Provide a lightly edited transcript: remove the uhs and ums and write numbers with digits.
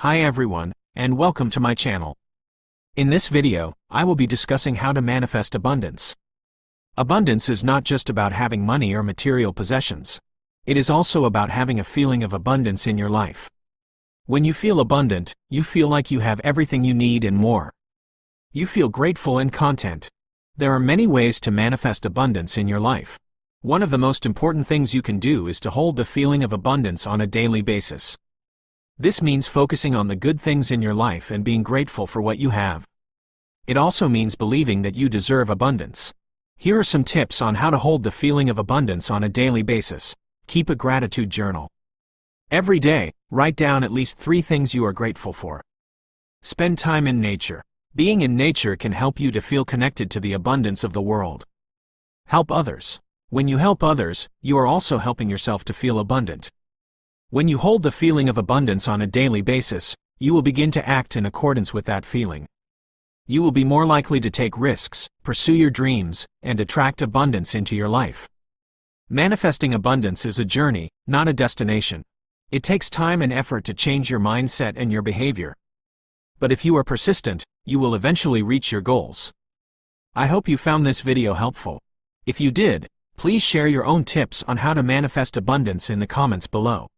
Hi everyone, and welcome to my channel. In this video, I will be discussing how to manifest abundance. Abundance is not just about having money or material possessions. It is also about having a feeling of abundance in your life. When you feel abundant, you feel like you have everything you need and more. You feel grateful and content. There are many ways to manifest abundance in your life. One of the most important things you can do is to hold the feeling of abundance on a daily basis. This means focusing on the good things in your life and being grateful for what you have. It also means believing that you deserve abundance. Here are some tips on how to hold the feeling of abundance on a daily basis. Keep a gratitude journal. Every day, write down at least 3 things you are grateful for. Spend time in nature. Being in nature can help you to feel connected to the abundance of the world. Help others. When you help others, you are also helping yourself to feel abundant. When you hold the feeling of abundance on a daily basis, you will begin to act in accordance with that feeling. You will be more likely to take risks, pursue your dreams, and attract abundance into your life. Manifesting abundance is a journey, not a destination. It takes time and effort to change your mindset and your behavior. But if you are persistent, you will eventually reach your goals. I hope you found this video helpful. If you did, please share your own tips on how to manifest abundance in the comments below.